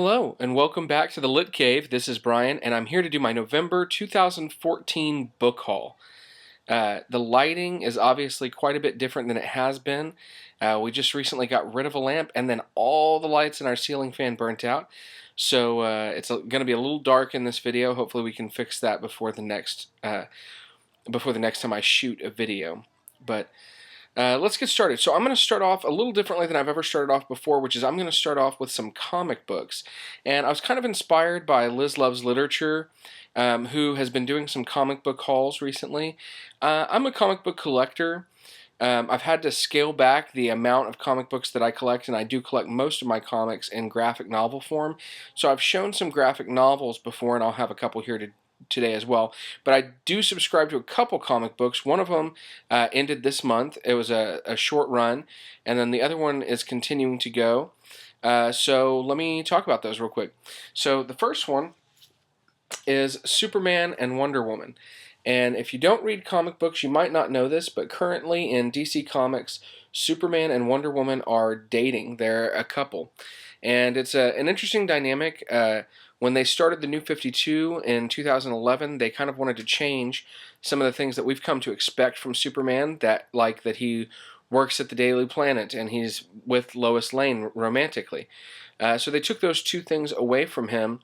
Hello, and welcome back to the Lit Cave. This is Brian, and I'm here to do my November 2014 book haul. The lighting is obviously quite a bit different than it has been. We just recently got rid of a lamp, and then all the lights in our ceiling fan burnt out. So it's going to be a little dark in this video. Hopefully we can fix that before the next time I shoot a video. But let's get started. So I'm going to start off a little differently than I've ever started off before, which is I'm going to start off with some comic books. And I was kind of inspired by Liz Loves Literature, who has been doing some comic book hauls recently. I'm a comic book collector. I've had to scale back the amount of comic books that I collect, and I do collect most of my comics in graphic novel form. So I've shown some graphic novels before, and I'll have a couple here today as well. But I do subscribe to a couple comic books. One of them ended this month. It was a short run, and then the other one is continuing to go. So let me talk about those real quick. So the first one is Superman and Wonder Woman. And if you don't read comic books, you might not know this, but currently in DC Comics, Superman and Wonder Woman are dating. They're a couple. And it's an interesting dynamic. When they started the New 52 in 2011, they kind of wanted to change some of the things that we've come to expect from Superman, that he works at the Daily Planet and he's with Lois Lane romantically. So they took those two things away from him,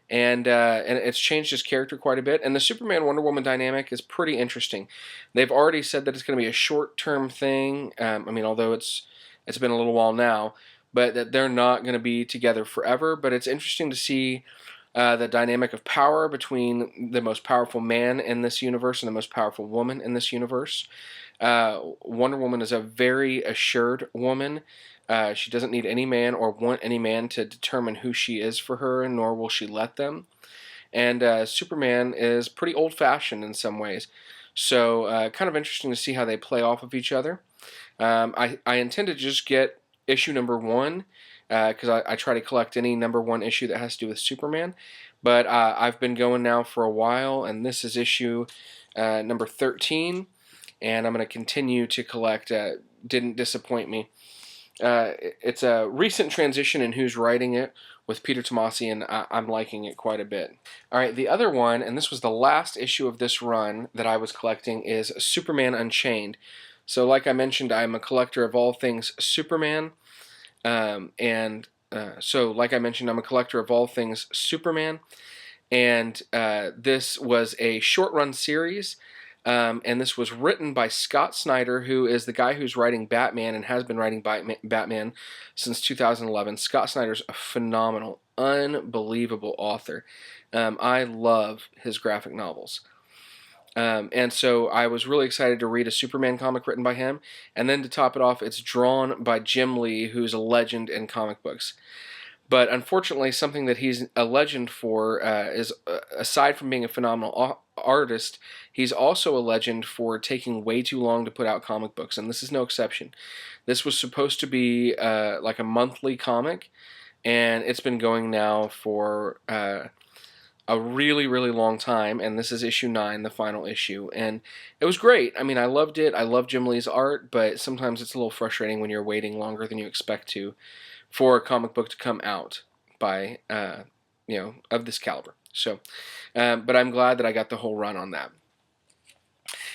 and it's changed his character quite a bit. And the Superman-Wonder Woman dynamic is pretty interesting. They've already said that it's going to be a short-term thing. I mean, although it's been a little while now, but that they're not going to be together forever. But it's interesting to see the dynamic of power between the most powerful man in this universe and the most powerful woman in this universe. Wonder Woman is a very assured woman. She doesn't need any man or want any man to determine who she is for her, nor will she let them. And Superman is pretty old-fashioned in some ways. So kind of interesting to see how they play off of each other. I intend to just get issue number 1, because I try to collect any number 1 issue that has to do with Superman. But I've been going now for a while, and this is issue number 13, and I'm going to continue to collect. Didn't disappoint me. It's a recent transition in who's writing it with Peter Tomasi, and I'm liking it quite a bit. Alright, the other one, and this was the last issue of this run that I was collecting, is Superman Unchained. So like I mentioned, I'm a collector of all things Superman. So like I mentioned, I'm a collector of all things Superman. And this was a short-run series. And this was written by Scott Snyder, who is the guy who's writing Batman and has been writing Batman since 2011. Scott Snyder's a phenomenal, unbelievable author. I love his graphic novels. And so I was really excited to read a Superman comic written by him. And then to top it off, it's drawn by Jim Lee, who's a legend in comic books. But unfortunately, something that he's a legend for is, aside from being a phenomenal artist, he's also a legend for taking way too long to put out comic books, and this is no exception. This was supposed to be like a monthly comic, and it's been going now for a really, really long time, and this is issue 9, the final issue, and it was great. I mean, I loved it. I love Jim Lee's art, but sometimes it's a little frustrating when you're waiting longer than you expect to for a comic book to come out by, of this caliber. So, but I'm glad that I got the whole run on that.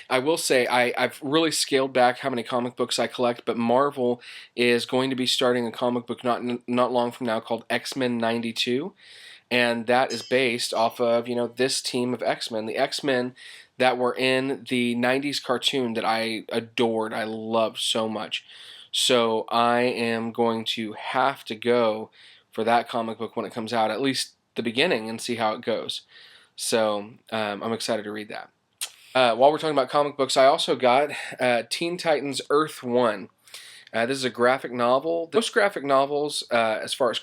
I will say I've really scaled back how many comic books I collect, but Marvel is going to be starting a comic book not long from now called X-Men 92, and that is based off of, this team of X-Men, the X-Men that were in the 90s cartoon that I adored, I loved so much. So I am going to have to go for that comic book when it comes out, at least the beginning, and see how it goes. So I'm excited to read that. While we're talking about comic books, I also got Teen Titans Earth 1. This is a graphic novel. Most graphic novels, as far as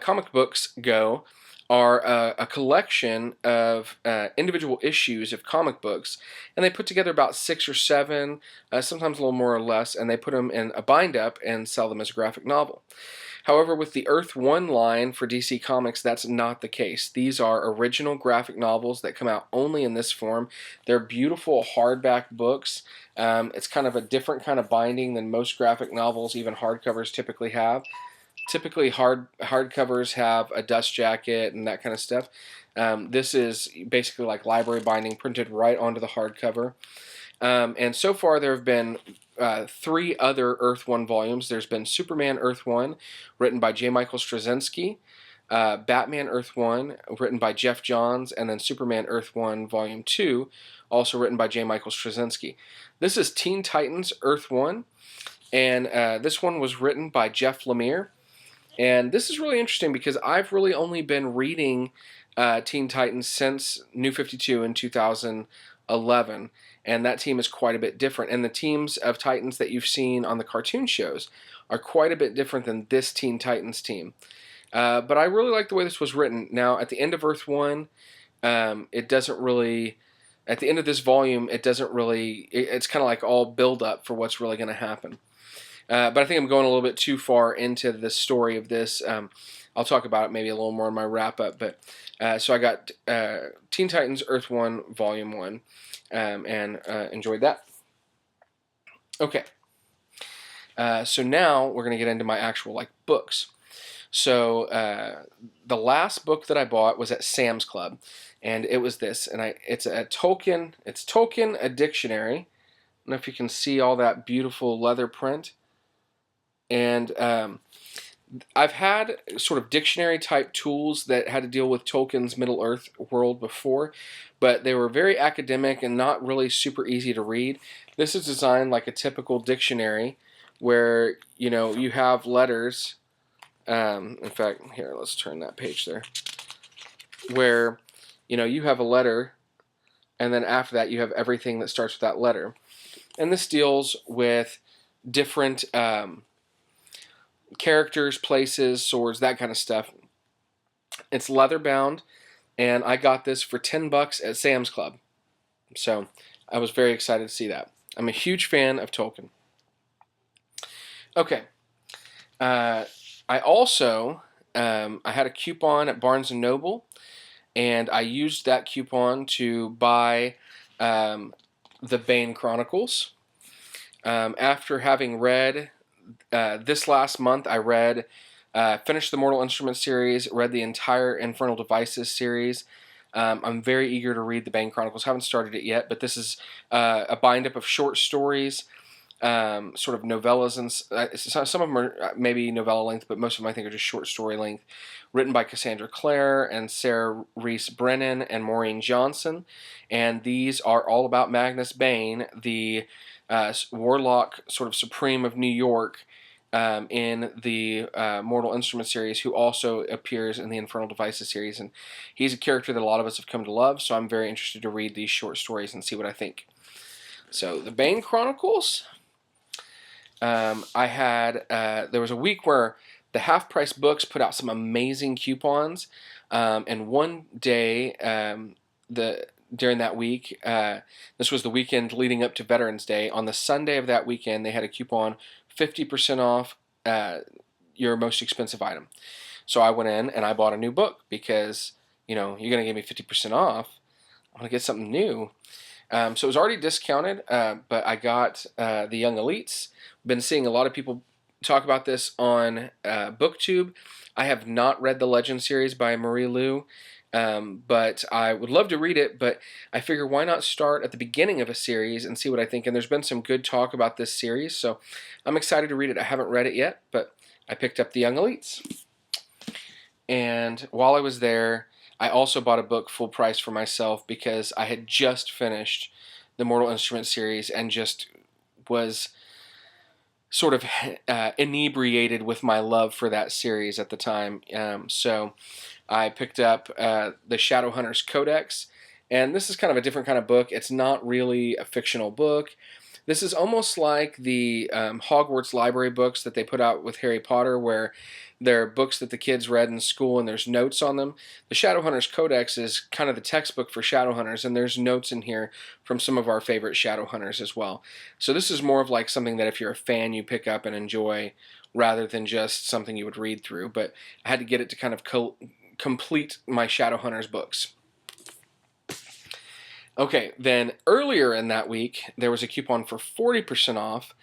comic books go, are a collection of individual issues of comic books, and they put together about 6 or 7, sometimes a little more or less, and they put them in a bind-up and sell them as a graphic novel. However, with the Earth 1 line for DC Comics, that's not the case. These are original graphic novels that come out only in this form. They're beautiful hardback books. It's kind of a different kind of binding than most graphic novels, even hardcovers, typically have. typically hardcovers have a dust jacket and that kind of stuff. This is basically like library binding, printed right onto the hardcover. And so far there have been 3 other Earth 1 volumes. There's been Superman Earth 1, written by J. Michael Straczynski, Batman Earth 1, written by Jeff Johns, and then Superman Earth 1 Volume 2, also written by J. Michael Straczynski. This is Teen Titans Earth 1, and this one was written by Jeff Lemire. And this is really interesting because I've really only been reading Teen Titans since New 52 in 2011, and that team is quite a bit different. And the teams of Titans that you've seen on the cartoon shows are quite a bit different than this Teen Titans team. But I really like the way this was written. Now, at the end of Earth 1, it doesn't really... At the end of this volume, it doesn't really... It's kind of like all build-up for what's really going to happen. But I think I'm going a little bit too far into the story of this. I'll talk about it maybe a little more in my wrap-up. But so I got Teen Titans Earth 1, Volume 1, and enjoyed that. Okay. So now we're going to get into my actual books. So the last book that I bought was at Sam's Club, and it was this, and it's Tolkien, a dictionary. I don't know if you can see all that beautiful leather print. And I've had sort of dictionary type tools that had to deal with Tolkien's Middle-earth world before, but they were very academic and not really super easy to read. This is designed like a typical dictionary where, you have letters. In fact, here, let's turn that page there. Where, you have a letter, and then after that you have everything that starts with that letter. And this deals with different characters, places, swords, that kind of stuff. It's leather bound, and I got this for $10 at Sam's Club. So I was very excited to see that. I'm a huge fan of Tolkien. Okay. I also I had a coupon at Barnes & Noble, and I used that coupon to buy the Bane Chronicles. After having read this last month, I finished the Mortal Instruments series, read the entire Infernal Devices series. I'm very eager to read the Bane Chronicles. Haven't started it yet, but this is a bind-up of short stories, sort of novellas, and some of them are maybe novella length, but most of them I think are just short story length, written by Cassandra Clare and Sarah Reese Brennan and Maureen Johnson. And these are all about Magnus Bane, the warlock sort of supreme of New York, in the Mortal Instruments series, who also appears in the Infernal Devices series. And he's a character that a lot of us have come to love, so I'm very interested to read these short stories and see what I think. So, the Bane Chronicles. There was a week where the Half Price Books put out some amazing coupons, and one day during that week, this was the weekend leading up to Veterans Day. On the Sunday of that weekend, they had a coupon 50% off your most expensive item. So I went in and I bought a new book because, you're going to give me 50% off. I want to get something new. So it was already discounted, but I got The Young Elites. Been seeing a lot of people talk about this on BookTube. I have not read the Legend series by Marie Lu, but I would love to read it, but I figure why not start at the beginning of a series and see what I think. And there's been some good talk about this series, so I'm excited to read it. I haven't read it yet, but I picked up The Young Elites. And while I was there, I also bought a book full price for myself because I had just finished the Mortal Instruments series and just was sort of inebriated with my love for that series at the time. So I picked up the Shadowhunters Codex, and this is kind of a different kind of book. It's not really a fictional book. This is almost like the Hogwarts library books that they put out with Harry Potter, where they're books that the kids read in school and there's notes on them. The Shadowhunters Codex is kind of the textbook for Shadowhunters, and there's notes in here from some of our favorite Shadowhunters as well. So this is more of like something that if you're a fan, you pick up and enjoy, rather than just something you would read through. But I had to get it to kind of complete my Shadowhunters books. Okay, then earlier in that week, there was a coupon for 40% off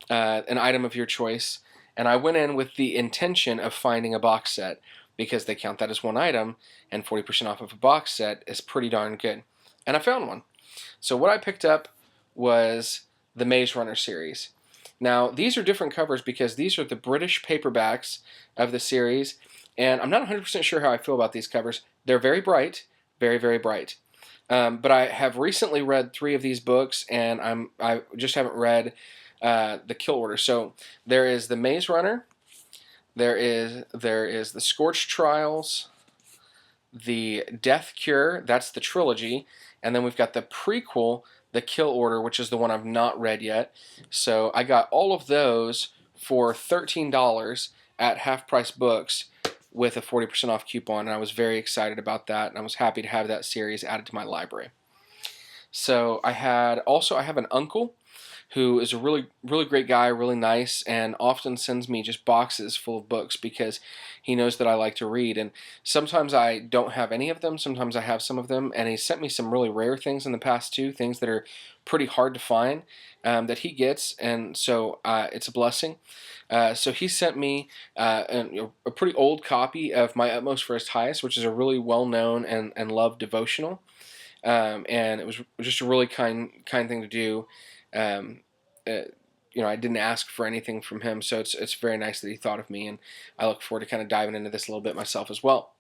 an item of your choice, And I went in with the intention of finding a box set because they count that as one item, and 40% off of a box set is pretty darn good. And I found one. So what I picked up was the Maze Runner series. Now, these are different covers because these are the British paperbacks of the series, and I'm not 100% sure how I feel about these covers. They're very bright, very, very bright. But I have recently read 3 of these books, and I just haven't read the Kill Order. So there is the Maze Runner, there is the Scorched Trials, the Death Cure, that's the trilogy, and then we've got the prequel, the Kill Order, which is the one I've not read yet. So I got all of those for $13 at Half Price Books with a 40% off coupon, and I was very excited about that, and I was happy to have that series added to my library. So I have an uncle who is a really great guy, really nice, and often sends me just boxes full of books because he knows that I like to read. And sometimes I don't have any of them, sometimes I have some of them, and he sent me some really rare things in the past too, things that are pretty hard to find that he gets, and so it's a blessing. So he sent me a pretty old copy of My Utmost for His Highest, which is a really well-known and loved devotional. And it was just a really kind thing to do. I didn't ask for anything from him, so it's very nice that he thought of me, and I look forward to kind of diving into this a little bit myself as well.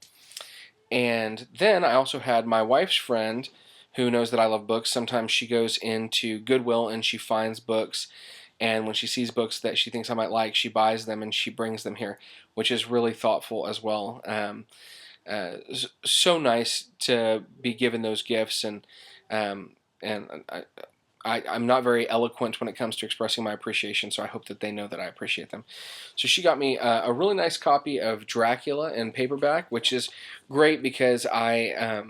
And then I also had my wife's friend who knows that I love books. Sometimes she goes into Goodwill and she finds books, and when she sees books that she thinks I might like, she buys them and she brings them here, which is really thoughtful as well. So nice to be given those gifts, and I'm not very eloquent when it comes to expressing my appreciation, so I hope that they know that I appreciate them. So she got me a really nice copy of Dracula in paperback, which is great because I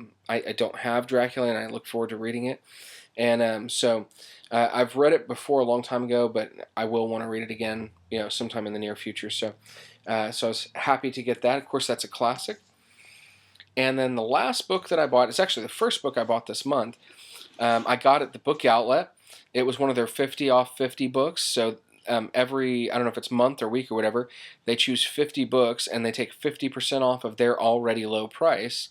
don't have Dracula, and I look forward to reading it. And so I've read it before a long time ago, but I will want to read it again, sometime in the near future. So I was happy to get that. Of course, that's a classic. And then the last book that I bought, it's actually the first book I bought this month. I got at the Book Outlet. It was one of their 50 off 50 books. So every, I don't know if it's month or week or whatever, they choose 50 books and they take 50% off of their already low price.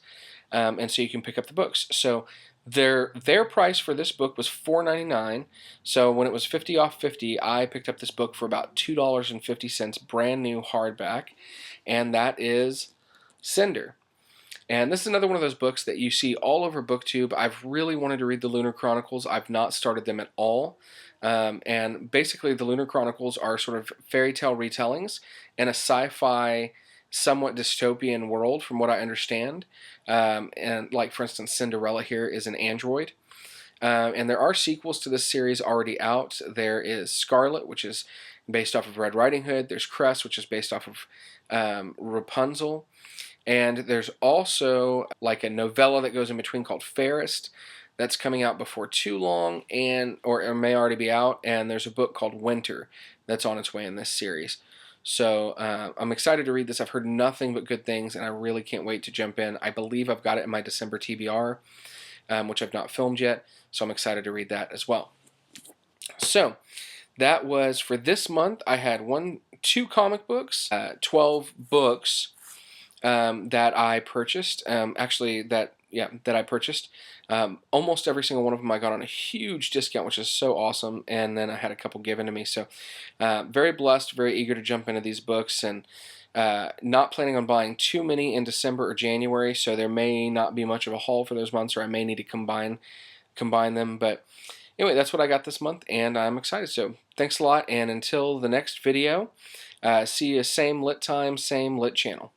And so you can pick up the books. So their price for this book was $4.99. So when it was 50 off 50, I picked up this book for about $2.50, brand new hardback. And that is Cinder. And this is another one of those books that you see all over BookTube. I've really wanted to read the Lunar Chronicles. I've not started them at all. And basically the Lunar Chronicles are sort of fairy tale retellings in a sci-fi, somewhat dystopian world from what I understand. And like, for instance, Cinderella here is an android. And there are sequels to this series already out. There is Scarlet, which is based off of Red Riding Hood. There's Cress, which is based off of Rapunzel. And there's also like a novella that goes in between called Fairest that's coming out before too long, or may already be out. And there's a book called Winter that's on its way in this series. So I'm excited to read this. I've heard nothing but good things, and I really can't wait to jump in. I believe I've got it in my December TBR, which I've not filmed yet. So I'm excited to read that as well. So that was for this month. I had 2 comic books, 12 books that I purchased. That I purchased. Almost every single one of them I got on a huge discount, which is so awesome. And then I had a couple given to me. So very blessed, very eager to jump into these books, and not planning on buying too many in December or January. So there may not be much of a haul for those months, or I may need to combine them. But anyway, that's what I got this month, and I'm excited. So thanks a lot, and until the next video, see you same lit time, same lit channel.